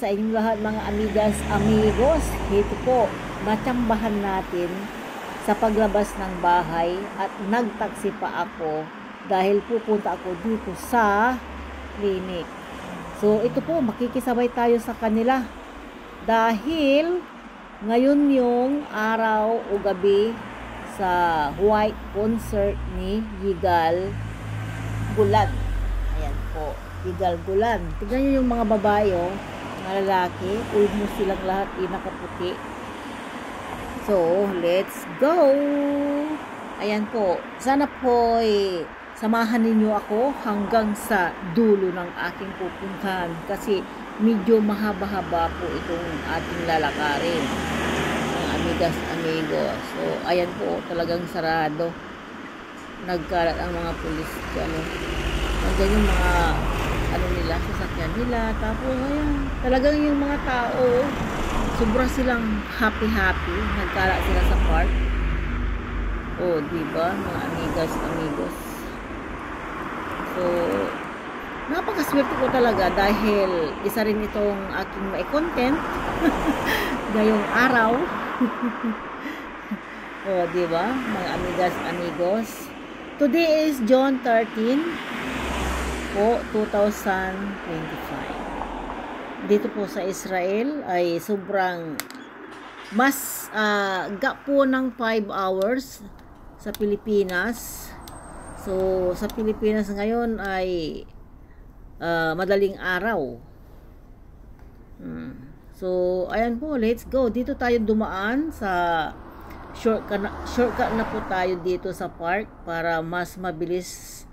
sa inyong lahat mga amigas, amigos. Ito po, natsambahan natin sa paglabas ng bahay at nagtaksi pa ako dahil pupunta ako dito sa clinic. So ito po, makikisabay tayo sa kanila dahil ngayon yung araw o gabi sa white concert ni Yigal Gulan. Ayan po, Yigal Gulan. Tignan nyo yung mga babae, oh, mga lalaki, almost silang lahat nakaputi. So, let's go! Ayan po, sana po samahan ninyo ako hanggang sa dulo ng aking pupuntahan kasi medyo mahaba-haba po itong ating lalakarin, mga amigas, amigos. So, ayan po, talagang sarado. Nagkalat ang mga pulis dyan. Nandiyan yung mga nila, sasakyan nila. Tapos, ayan, talagang yung mga tao, sobra silang happy-happy. Nagkalat sila sa park. Oh, diba, mga amigas, amigos. So, napakaswerte ko talaga dahil isa rin itong aking mai-content ngayong araw. Oh, diba, mga amigas, amigos. Today is June 13 po, 2025. Dito po sa Israel ay sobrang mas gap po ng 5 hours sa Pilipinas. So, sa Pilipinas ngayon ay madaling araw. So, ayan po, let's go. Dito tayo dumaan sa shortcut na po tayo dito sa park para mas mabilis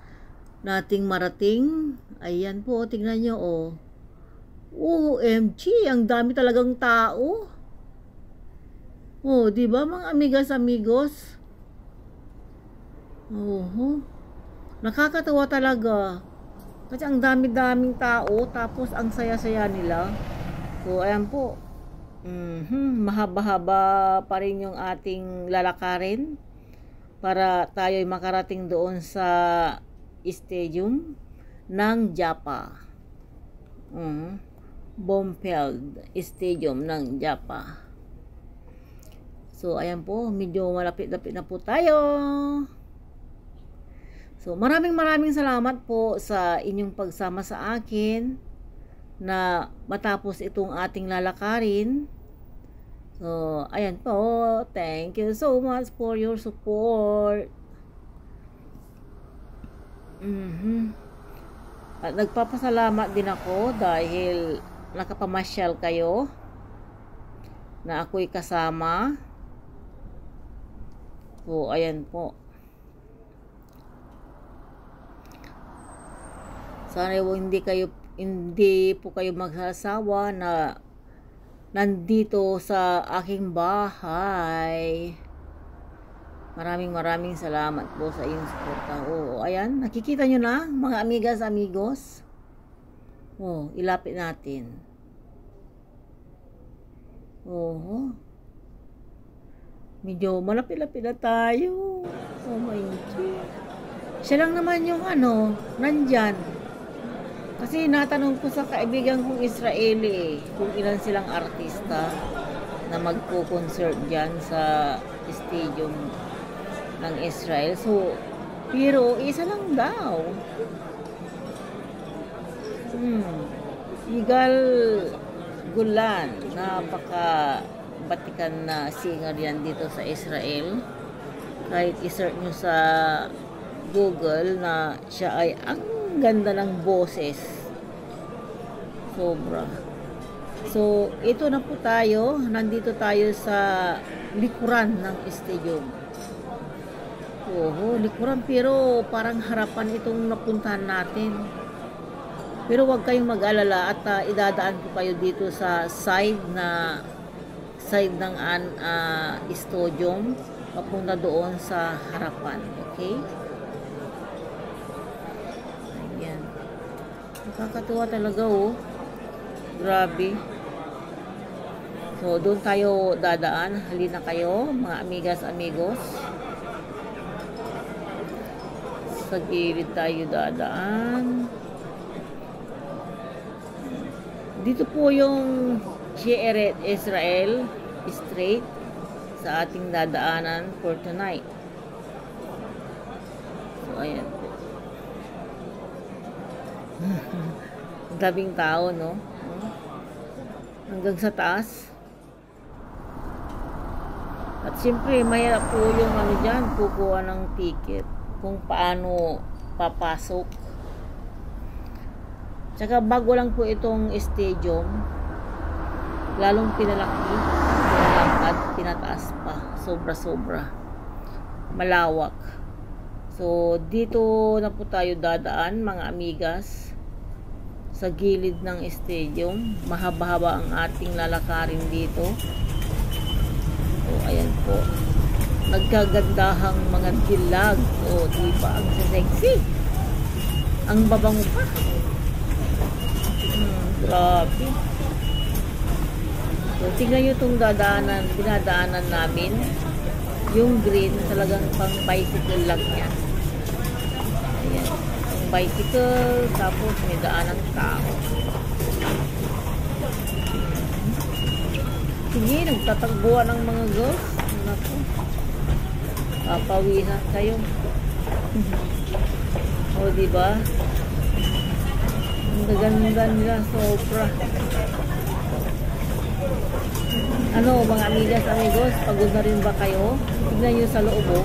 nating marating. Ayan po, tingnan nyo, oh. OMG, ang dami talagang tao. Oh, di ba mga amigas, amigos? Oh, nakakatawa talaga. Kasi ang dami-daming tao, tapos ang saya-saya nila. So, ayan po. Mahaba-haba pa rin yung ating lalakarin para tayo'y makarating doon sa stadium ng Jaffa. Bompeld Stadium ng Jaffa. So, ayan po, medyo malapit-lapit na po tayo. So, maraming salamat po sa inyong pagsama sa akin na matapos itong ating lalakarin. So, ayan po. Thank you so much for your support. At nagpapasalamat din ako dahil nakapamasyal kayo na ako'y kasama. So, ayan po. Sana hindi po kayo magsasawa na nandito sa aking bahay. Maraming salamat po sa inyong suporta. Oh, ayan, nakikita nyo na mga amigas, amigos. Oh, ilapit natin. Oh, medyo malapit-lapit na tayo. Oh my God. Siya lang naman yung nandyan. Kasi natanong ko sa kaibigan kong Israeli kung ilan silang artista na magpo-concert dyan sa stadium ng Israel. So, pero isa lang daw. Yigal Gulan, napaka-batikan na singer yan dito sa Israel. Kahit i-search nyo sa Google na siya ay ang ganda ng boses. Sobra. So, ito na po tayo. Nandito tayo sa likuran ng stadium. Oo, likuran, pero parang harapan itong napuntahan natin. Pero huwag kayong mag-alala at idadaan ko kayo dito sa side ng stadium papunta doon sa harapan. Okay? Nakakatuwa talaga, oh. Grabe. So, doon tayo dadaan. Halina kayo, mga amigas, amigos. Sa gilid tayo dadaan. Dito po yung Sheret Israel Strait sa ating dadaanan for tonight. So, ayan po. Ang daming tao, no? Hanggang sa taas. At siyempre, mahirap po yung ano dyan, kukuha ng ticket kung paano papasok. Tsaka bago lang po itong stadium, lalong pinalaki, pinalakad, pinataas pa. Sobra-sobra. Malawak. So, dito na po tayo dadaan, mga amigas, sa gilid ng stadium. Mahaba-haba ang ating lalakarin dito. So, ayan po. Nagkagandahang mga dilag. O, diba? Ang sexy. Ang babango pa. Grabe. So, tingnan nyo itong dinadaanan namin. Yung green, talagang pang bicycle lang yan. Ayan. Pang bicycle, tapos may daan ng tao. Sige, nagtatagbuhan ng mga girls. Naku. Papawihan kayo. O, diba? Ang gaganda nila, sobra. Ano, mga amigas, amigos, pagod na rin ba kayo? Tignan nyo sa loob, oh.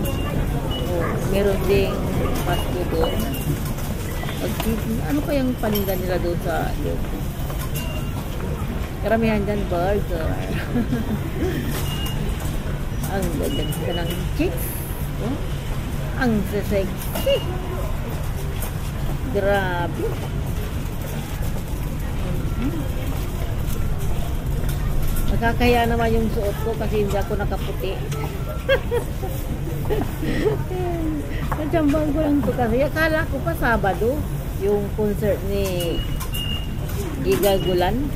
Oh, meron ding pasto doon. Ano kayang paninda nila doon sa loob? Karamihan dyan, burger. Ang gaganda ng chicks. Oh, ang sexy. Grabe. Nakakaya naman yung suot ko kasi hindi ako nakaputi. Natsambang ko lang ito kasi akala ko pa Sabado yung concert ni Giga Gulan.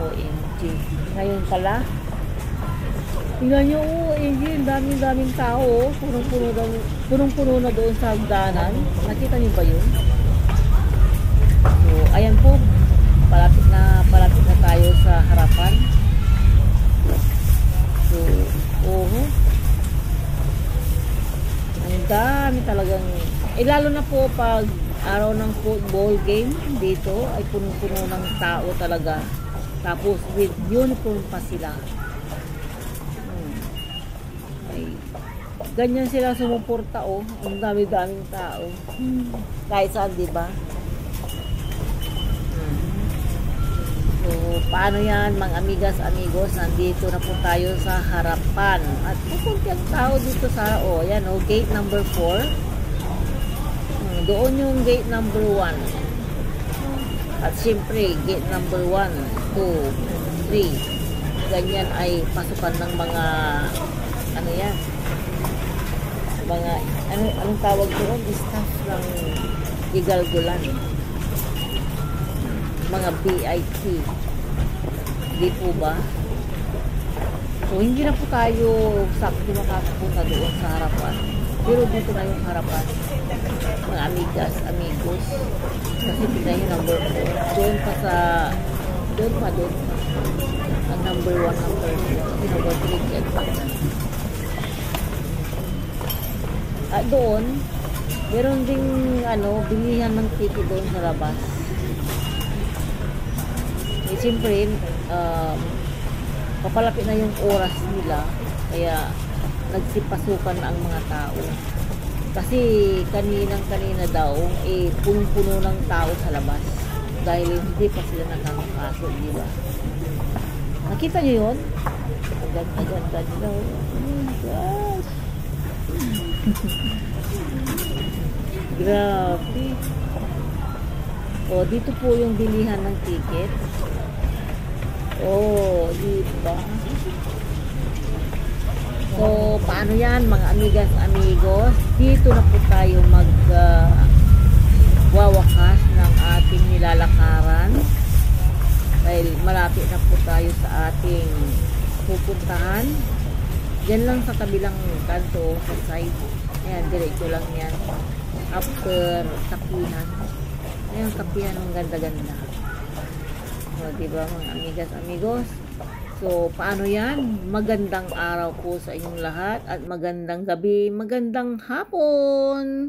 OMG. Ngayon pala. Tingnan nyo, OMG, daming tao. Punong-puno na doon sa hagdanan. Nakita niyo ba yun? So, ayan po. Palapit na tayo sa harapan. So, ang dami talagang, lalo na po pag araw ng football game dito ay puno-puno ng tao talaga. Tapos with uniform pa sila. Ay, ganyan sila sumuporta, oh. Ang dami-daming tao. Kahit saan, diba? So, paano yan, mga amigas, amigos? Nandito na po tayo sa harapan. At pupunti ang tao dito sa, yan, gate number 4. Doon yung gate number 1. At siyempre, gate number 1, 2, 3. Ganyan ay pasukan ng mga, ano yan? Mga, anong tawag doon? Staff ng Igalgulan. Mga VIP. Hindi po ba? So, hindi na po tayo sakto makakapunta doon sa harapan. Pero dito na yung harapan. Mga amigas, amigos. Kasi tignan yung number 4. Doon pa. Ang number 1, number 2. Kasi number 3 yan pa. At doon, meron ding, bilihan ng ticket doon sa labas. Siyempre, papalapit na yung oras nila, kaya nagsipasukan na ang mga tao. Kasi kanina daw, punong-puno ng tao sa labas. Dahil hindi pa sila nakakapasok, di ba? Nakita nyo yun? Agad-agad nila. Oh my gosh! Grabe! O, dito po yung bilihan ng ticket. Oh, diba? So, paano yan, mga amigas, amigos? Dito na po tayo wawakas ng ating nilalakaran. Dahil malapit na po tayo sa ating pupuntahan. Diyan lang sa kabilang kanto, sa side. Ayan, diretso lang yan. After tapihan. Ayan, tapihan, ang ganda-ganda. O, diba mga amigas, amigos? So, paano yan? Magandang araw po sa inyong lahat at magandang gabi, magandang hapon!